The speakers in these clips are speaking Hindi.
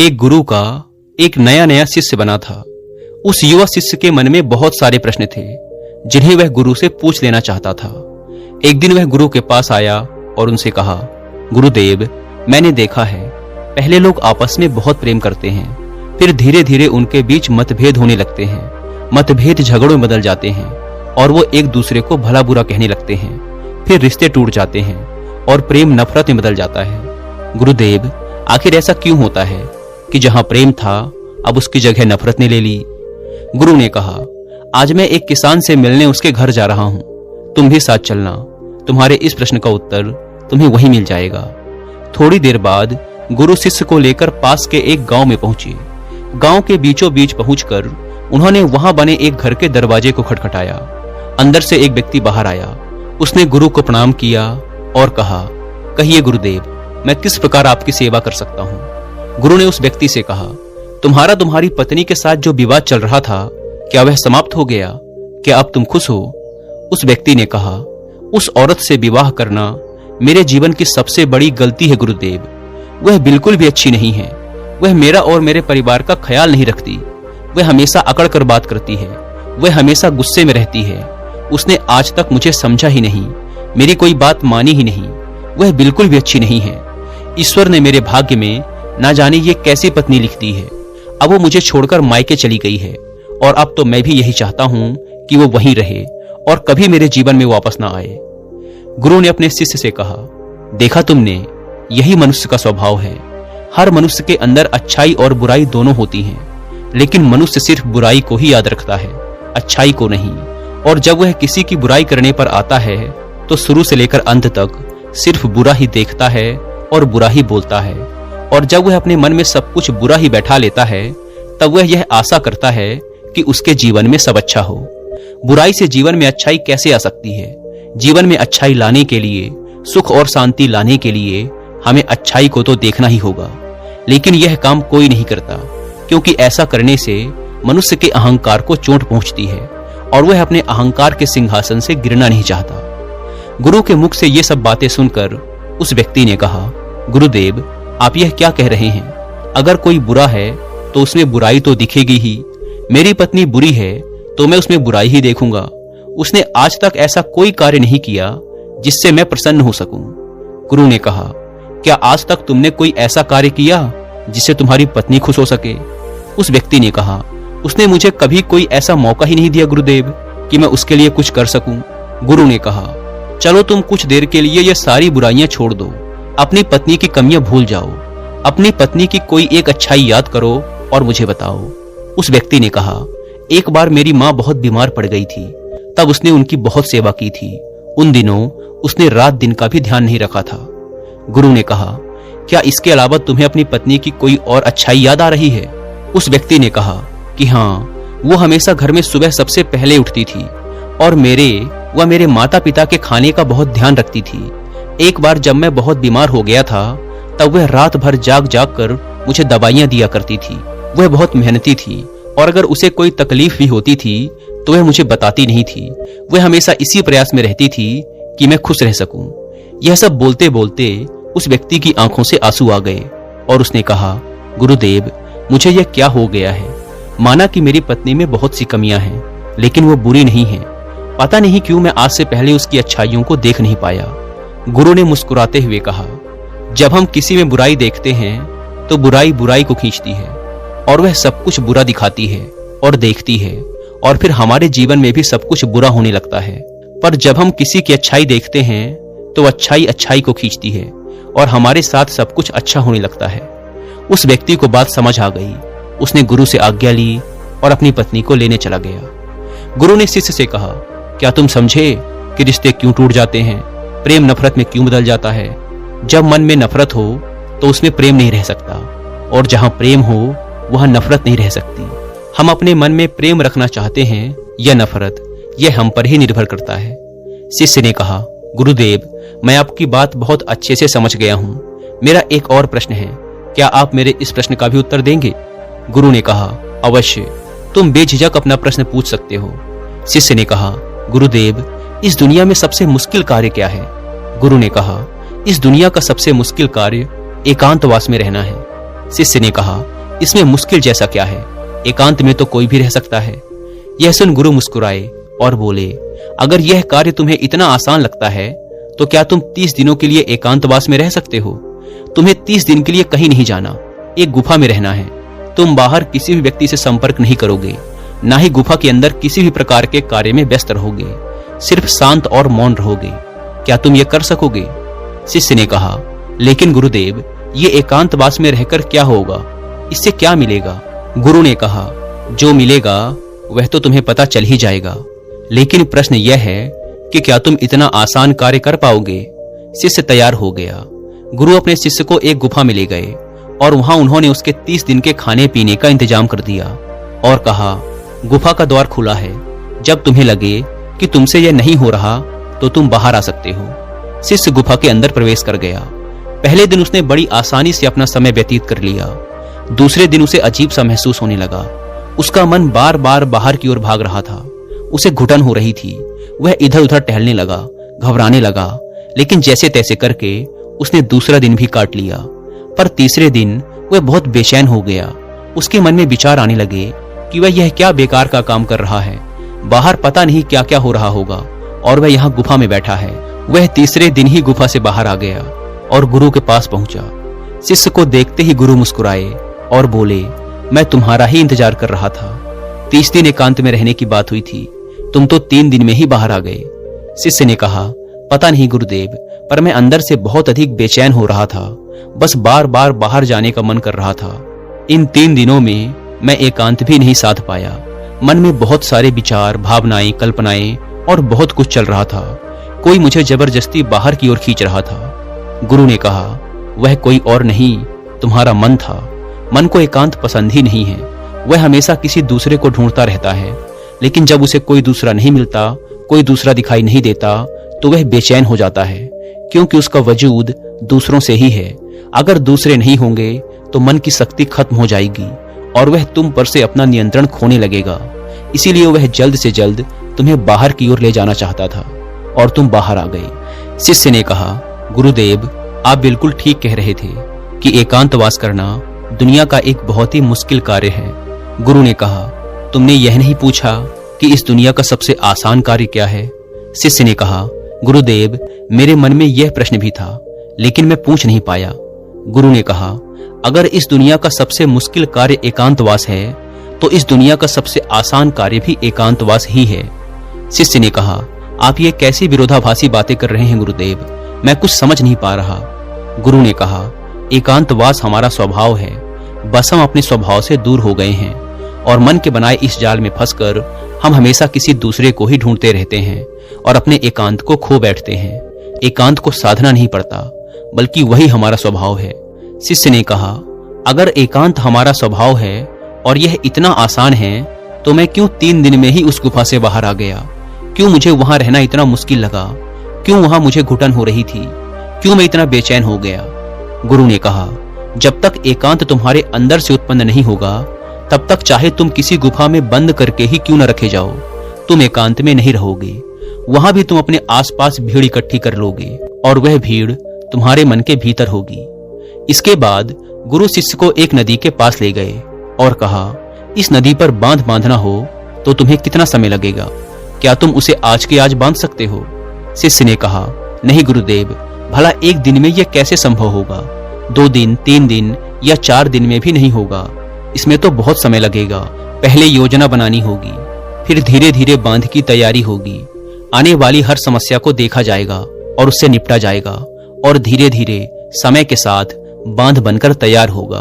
एक गुरु का एक नया नया शिष्य बना था। उस युवा शिष्य के मन में बहुत सारे प्रश्न थे जिन्हें वह गुरु से पूछ लेना चाहता था। एक दिन वह गुरु के पास आया और उनसे कहा, गुरुदेव, मैंने देखा है पहले लोग आपस में बहुत प्रेम करते हैं, फिर धीरे धीरे उनके बीच मतभेद होने लगते हैं। मतभेद झगड़ों में बदल जाते हैं और वो एक दूसरे को भला बुरा कहने लगते हैं। फिर रिश्ते टूट जाते हैं और प्रेम नफरत में बदल जाता है। गुरुदेव, आखिर ऐसा क्यों होता है कि जहां प्रेम था अब उसकी जगह नफरत ने ले ली? गुरु ने कहा, आज मैं एक किसान से मिलने उसके घर जा रहा हूं, तुम भी साथ चलना। तुम्हारे इस प्रश्न का उत्तर तुम्हें वहीं मिल जाएगा। थोड़ी देर बाद गुरु शिष्य को लेकर पास के एक गांव में पहुंचे। गांव के बीचों बीच पहुंचकर उन्होंने वहां बने एक घर के दरवाजे को खटखटाया। अंदर से एक व्यक्ति बाहर आया। उसने गुरु को प्रणाम किया और कहा, कहिए गुरुदेव, मैं किस प्रकार आपकी सेवा कर सकता हूं? गुरु ने उस व्यक्ति से कहा, तुम्हारी पत्नी के साथ जो विवाद चल रहा था, क्या वह समाप्त हो गया? क्या अब तुम खुश हो? उस व्यक्ति ने कहा, उस औरत से विवाह करना मेरे जीवन की सबसे बड़ी गलती है गुरुदेव। वह बिल्कुल भी अच्छी नहीं है। वह मेरा और मेरे परिवार का ख्याल नहीं रखती। वह हमेशा अकड़ कर बात करती है। वह हमेशा गुस्से में रहती है। उसने आज तक मुझे समझा ही नहीं, मेरी कोई बात मानी ही नहीं। वह बिल्कुल भी अच्छी नहीं है। ईश्वर ने मेरे भाग्य में ना जाने ये कैसी पत्नी लिख दी है। अब वो मुझे छोड़कर मायके चली गई है और अब तो मैं भी यही चाहता हूं कि वो वहीं रहे और कभी मेरे जीवन में वापस ना आए। गुरु ने अपने शिष्य से कहा, देखा तुमने, यही मनुष्य का स्वभाव है। हर मनुष्य के अंदर अच्छाई और बुराई दोनों होती हैं, लेकिन मनुष्य सिर्फ बुराई को ही याद रखता है, अच्छाई को नहीं। और जब वह किसी की बुराई करने पर आता है तो शुरू से लेकर अंत तक सिर्फ बुरा ही देखता है और बुरा ही बोलता है। और जब वह अपने मन में सब कुछ बुरा ही बैठा लेता है तब वह यह आशा करता है कि उसके जीवन में सब अच्छा हो। बुराई से जीवन में अच्छाई कैसे आ सकती है? जीवन में अच्छाई लाने के लिए, सुख और शांति लाने के लिए हमें अच्छाई को तो देखना ही होगा। लेकिन यह काम कोई नहीं करता, क्योंकि ऐसा करने से मनुष्य के अहंकार को चोट पहुंचती है और वह अपने अहंकार के सिंहासन से गिरना नहीं चाहता। गुरु के मुख से ये सब बातें सुनकर उस व्यक्ति ने कहा, गुरुदेव, आप यह क्या कह रहे हैं? अगर कोई बुरा है तो उसमें बुराई तो दिखेगी ही। मेरी पत्नी बुरी है तो मैं उसमें बुराई ही देखूंगा। उसने आज तक ऐसा कोई कार्य नहीं किया जिससे मैं प्रसन्न हो सकूं। गुरु ने कहा, क्या आज तक तुमने कोई ऐसा कार्य किया जिससे तुम्हारी पत्नी खुश हो सके? उस व्यक्ति ने कहा, उसने मुझे कभी कोई ऐसा मौका ही नहीं दिया गुरुदेव कि मैं उसके लिए कुछ कर सकूं। गुरु ने कहा, चलो तुम कुछ देर के लिए ये सारी बुराइयां छोड़ दो, अपनी पत्नी की कमियां भूल जाओ, अपनी पत्नी की कोई एक अच्छाई याद करो और मुझे बताओ। उस व्यक्ति ने कहा, एक बार मेरी माँ बहुत बीमार पड़ गई थी, तब उसने उनकी बहुत सेवा की थी। उन दिनों उसने रात दिन का भी ध्यान नहीं रखा था। गुरु ने कहा, क्या इसके अलावा तुम्हें अपनी पत्नी की कोई और अच्छाई याद आ रही है? उस व्यक्ति ने कहा कि हाँ, वो हमेशा घर में सुबह सबसे पहले उठती थी और मेरे माता पिता के खाने का बहुत ध्यान रखती थी। एक बार जब मैं बहुत बीमार हो गया था तब वह रात भर जाग जाग कर मुझे दवाइयां दिया करती थी। वह बहुत मेहनती थी और अगर उसे कोई तकलीफ भी होती थी तो वह मुझे बताती नहीं थी। वह हमेशा इसी प्रयास में रहती थी कि मैं खुश रह सकूं। यह सब बोलते बोलते उस व्यक्ति की आंखों से आंसू आ गए और उसने कहा, गुरुदेव, मुझे यह क्या हो गया है? माना कि मेरी पत्नी में बहुत सी कमियां हैं, लेकिन वो बुरी नहीं है। पता नहीं क्यों मैं आज से पहले उसकी अच्छाइयों को देख नहीं पाया। गुरु ने मुस्कुराते हुए कहा, जब हम किसी में बुराई देखते हैं तो बुराई बुराई को खींचती है और वह सब कुछ बुरा दिखाती है और देखती है और फिर हमारे जीवन में भी सब कुछ बुरा होने लगता है। पर जब हम किसी की अच्छाई देखते हैं तो अच्छाई अच्छाई को खींचती है और हमारे साथ सब कुछ अच्छा होने लगता है। उस व्यक्ति को बात समझ आ गई। उसने गुरु से आज्ञा ली और अपनी पत्नी को लेने चला गया। गुरु ने शिष्य से कहा, क्या तुम समझे कि रिश्ते क्यों टूट जाते हैं? प्रेम नफरत में क्यों बदल जाता है? जब मन में नफरत हो तो उसमें प्रेम नहीं रह सकता और जहां प्रेम हो वहां नफरत नहीं रह सकती। हम अपने मन में प्रेम रखना चाहते हैं या नफरत, यह हम पर ही निर्भर करता है। शिष्य ने कहा, गुरुदेव, मैं आपकी बात बहुत अच्छे से समझ गया हूँ। मेरा एक और प्रश्न है, क्या आप मेरे इस प्रश्न का भी उत्तर देंगे? गुरु ने कहा, अवश्य, तुम बेझिझक अपना प्रश्न पूछ सकते हो। शिष्य ने कहा, गुरुदेव, इस दुनिया में सबसे मुश्किल कार्य क्या है? गुरु ने कहा, इस दुनिया का सबसे मुश्किल कार्य एकांतवास में रहना है। शिष्य ने कहा, इसमें मुश्किल जैसा क्या है, एकांत में तो कोई भी रह सकता है। यह सुन गुरु मुस्कुराए और बोले, अगर यह कार्य तुम्हें इतना आसान लगता है तो क्या तुम 30 दिनों के लिए एकांतवास में रह सकते हो? तुम्हें 30 दिन के लिए कहीं नहीं जाना, एक गुफा में रहना है। तुम बाहर किसी भी व्यक्ति से संपर्क नहीं करोगे, ना ही गुफा के अंदर किसी भी प्रकार के कार्य में व्यस्त रहोगे, सिर्फ शांत और मौन रहोगे। क्या तुम ये कर सकोगे? शिष्य ने कहा, लेकिन गुरुदेव, ये एकांतवास में रहकर क्या होगा, इससे क्या मिलेगा? गुरु ने कहा, जो मिलेगा वह तो तुम्हें पता चल ही जाएगा, लेकिन प्रश्न यह है कि क्या तुम इतना आसान कार्य कर पाओगे? शिष्य तैयार हो गया। गुरु अपने शिष्य को एक गुफा में ले गए और वहां उन्होंने उसके 30 दिन के खाने पीने का इंतजाम कर दिया और कहा, गुफा का द्वार खुला है, जब तुम्हें लगे कि तुमसे यह नहीं हो रहा तो तुम बाहर आ सकते हो। शिष्य गुफा के अंदर प्रवेश कर गया। पहले दिन उसने बड़ी आसानी से अपना समय व्यतीत कर लिया। दूसरे दिन उसे अजीब सा महसूस होने लगा। उसका मन बार बार बाहर की ओर भाग रहा था। उसे घुटन हो रही थी। वह इधर उधर टहलने लगा, घबराने लगा, लेकिन जैसे तैसे करके उसने दूसरा दिन भी काट लिया। पर तीसरे दिन वह बहुत बेचैन हो गया। उसके मन में विचार आने लगे कि वह यह क्या बेकार का काम कर रहा है, बाहर पता नहीं क्या क्या हो रहा होगा और वह यहाँ गुफा में बैठा है। वह तीसरे दिन ही गुफा से बाहर आ गया और गुरु के पास पहुंचा। शिष्य को देखते ही गुरु मुस्कुराए और बोले, मैं तुम्हारा ही इंतजार कर रहा था। 30 दिन एकांत में रहने की बात हुई थी, तुम तो 3 दिन में ही बाहर आ गए। शिष्य ने कहा, पता नहीं गुरुदेव, पर मैं अंदर से बहुत अधिक बेचैन हो रहा था। बस बार बार बाहर जाने का मन कर रहा था। इन 3 दिनों में मैं एकांत भी नहीं साध पाया। मन में बहुत सारे विचार, भावनाएं, कल्पनाएं और बहुत कुछ चल रहा था। कोई मुझे जबरदस्ती बाहर की ओर खींच रहा था। गुरु ने कहा, वह कोई और नहीं, तुम्हारा मन था। मन को एकांत पसंद ही नहीं है। वह हमेशा किसी दूसरे को ढूंढता रहता है, लेकिन जब उसे कोई दूसरा नहीं मिलता, कोई दूसरा दिखाई नहीं देता, तो वह बेचैन हो जाता है, क्योंकि उसका वजूद दूसरों से ही है। अगर दूसरे नहीं होंगे तो मन की शक्ति खत्म हो जाएगी और वह तुम पर से अपना नियंत्रण खोने लगेगा। इसीलिए वह जल्द से जल्द तुम्हें बाहर की ओर ले जाना चाहता था और तुम बाहर आ गए। शिष्य ने कहा, गुरुदेव, आप बिल्कुल ठीक कह रहे थे कि एकांतवास करना दुनिया का एक बहुत ही मुश्किल कार्य है। गुरु ने कहा, तुमने यह नहीं पूछा कि इस दुनिया का सबसे आसान कार्य क्या है? शिष्य ने कहा, गुरुदेव, मेरे मन में यह प्रश्न भी था, लेकिन मैं पूछ नहीं पाया। गुरु ने कहा, अगर इस दुनिया का सबसे मुश्किल कार्य एकांतवास है, तो इस दुनिया का सबसे आसान कार्य भी एकांतवास ही है। शिष्य ने कहा, आप ये कैसी विरोधाभासी बातें कर रहे हैं गुरुदेव, मैं कुछ समझ नहीं पा रहा। गुरु ने कहा, एकांतवास हमारा स्वभाव है, बस हम अपने स्वभाव से दूर हो गए हैं और मन के बनाए इस जाल में फंसकर हम हमेशा किसी दूसरे को ही ढूंढते रहते हैं और अपने एकांत को खो बैठते हैं। एकांत को साधना नहीं पड़ता, बल्कि वही हमारा स्वभाव है। शिष्य ने कहा, अगर एकांत हमारा स्वभाव है और यह इतना आसान है, तो मैं क्यों 3 दिन में ही उस गुफा से बाहर आ गया? क्यों मुझे वहां रहना इतना मुश्किल लगा? क्यों वहां मुझे घुटन हो रही थी? क्यों मैं इतना बेचैन हो गया? गुरु ने कहा, जब तक एकांत तुम्हारे अंदर से उत्पन्न नहीं होगा, तब तक चाहे तुम किसी गुफा में बंद करके ही क्यों न रखे जाओ, तुम एकांत में नहीं रहोगे। वहां भी तुम अपने आसपास भीड़ इकट्ठी कर लोगे और वह भीड़ तुम्हारे मन के भीतर होगी। इसके बाद गुरु शिष्य को एक नदी के पास ले गए और कहा, इस नदी पर बांध बांधना हो तो तुम्हें कितना समय लगेगा? क्या तुम उसे आज के आज बांध सकते हो? शिष्य ने कहा, नहीं गुरुदेव, भला एक दिन में यह कैसे संभव होगा? 2 दिन, 3 दिन या 4 दिन में भी नहीं होगा। इसमें तो बहुत समय लगेगा। पहले योजना बनानी होगी, फिर धीरे धीरे बांध की तैयारी होगी। आने वाली हर समस्या को देखा जाएगा और उससे निपटा जाएगा और धीरे धीरे समय के साथ बांध बनकर तैयार होगा।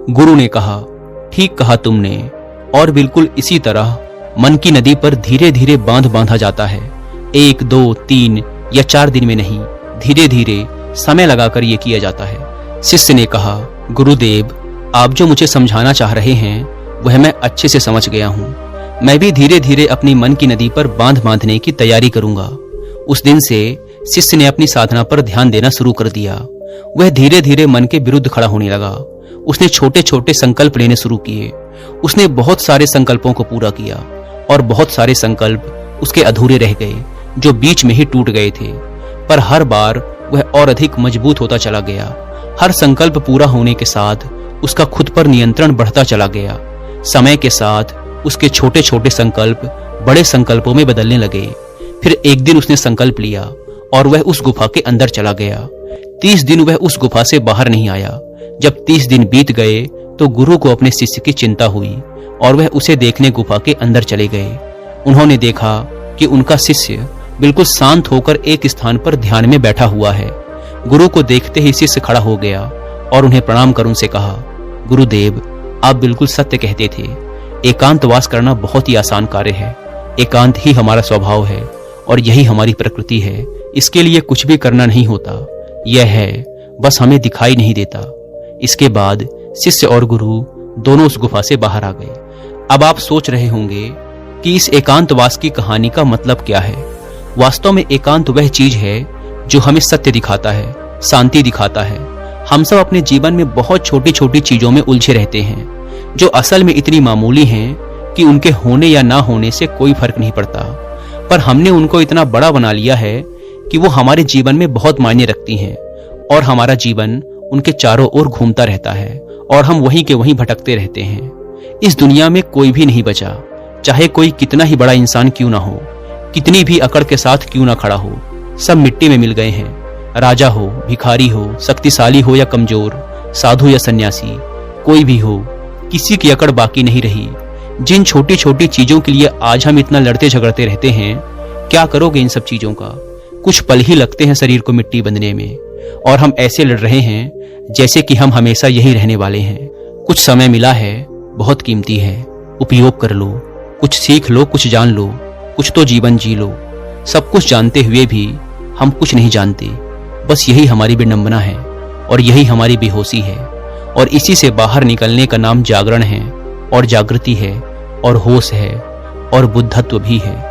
गुरु ने कहा, ठीक कहा तुमने, और बिल्कुल इसी तरह मन की नदी पर धीरे धीरे बांध बांधा जाता है। 1, 2, 3 या 4 दिन में नहीं, धीरे धीरे समय लगाकर यह किया जाता है। शिष्य ने कहा, गुरुदेव, आप जो मुझे समझाना चाह रहे हैं वह मैं अच्छे से समझ गया हूँ। मैं भी धीरे धीरे अपनी मन की नदी पर बांध बांधने की तैयारी करूंगा। उस दिन से शिष्य ने अपनी साधना पर ध्यान देना शुरू कर दिया। वह धीरे धीरे मन के विरुद्ध खड़ा होने लगा। उसने छोटे छोटे संकल्प लेने शुरू किए। उसने बहुत सारे संकल्पों को पूरा किया और बहुत सारे संकल्प उसके अधूरे रह गए, जो बीच में ही टूट गए थे। पर हर बार वह और अधिक मजबूत होता चला गया। हर संकल्प पूरा होने के साथ उसका खुद पर नियंत्रण बढ़ता चला गया। समय के साथ उसके छोटे छोटे संकल्प बड़े संकल्पों में बदलने लगे। फिर एक दिन उसने संकल्प लिया और वह उस गुफा के अंदर चला गया। 30 दिन वह उस गुफा से बाहर नहीं आया। जब 30 दिन बीत गए तो गुरु को अपने शिष्य की चिंता हुई और वह उसे देखने गुफा के अंदर चले गए। उन्होंने देखा कि उनका शिष्य बिल्कुल शांत होकर एक स्थान पर ध्यान में बैठा हुआ है। गुरु को देखते ही शिष्य खड़ा हो गया और उन्हें प्रणाम कर उनसे कहा, गुरुदेव, आप बिल्कुल सत्य कहते थे। एकांतवास करना बहुत ही आसान कार्य है। एकांत ही हमारा स्वभाव है और यही हमारी प्रकृति है। इसके लिए कुछ भी करना नहीं होता। यह है, बस हमें दिखाई नहीं देता। इसके बाद शिष्य और गुरु दोनों उस गुफा से बाहर आ गए। अब आप सोच रहे होंगे कि इस एकांतवास की कहानी का मतलब क्या है। वास्तव में एकांत वह चीज है जो हमें सत्य दिखाता है, शांति दिखाता है। हम सब अपने जीवन में बहुत छोटी छोटी चीजों में उलझे रहते हैं जो असल में इतनी मामूली हैं कि उनके होने या ना होने से कोई फर्क नहीं पड़ता, पर हमने उनको इतना बड़ा बना लिया है कि वो हमारे जीवन में बहुत मायने रखती हैं और हमारा जीवन उनके चारों ओर घूमता रहता है और हम वहीं के वहीं भटकते रहते हैं। इस दुनिया में कोई भी नहीं बचा, चाहे कोई कितना ही बड़ा इंसान क्यों ना हो, कितनी भी अकड़ के साथ क्यों ना खड़ा हो, सब मिट्टी में मिल गए हैं। राजा हो, भिखारी हो, शक्तिशाली हो या कमजोर, साधु या सन्यासी, कोई भी हो, किसी की अकड़ बाकी नहीं रही। जिन छोटी छोटी चीजों के लिए आज हम इतना लड़ते झगड़ते रहते हैं, क्या करोगे इन सब चीजों का? कुछ पल ही लगते हैं शरीर को मिट्टी बंधने में और हम ऐसे लड़ रहे हैं जैसे कि हम हमेशा यही रहने वाले हैं। कुछ समय मिला है, बहुत कीमती है, उपयोग कर लो। कुछ सीख लो, कुछ जान लो, कुछ तो जीवन जी लो। सब कुछ जानते हुए भी हम कुछ नहीं जानते। बस यही हमारी विडंबना है और यही हमारी बेहोशी है और इसी से बाहर निकलने का नाम जागरण है और जागृति है और होश है और बुद्धत्व भी है।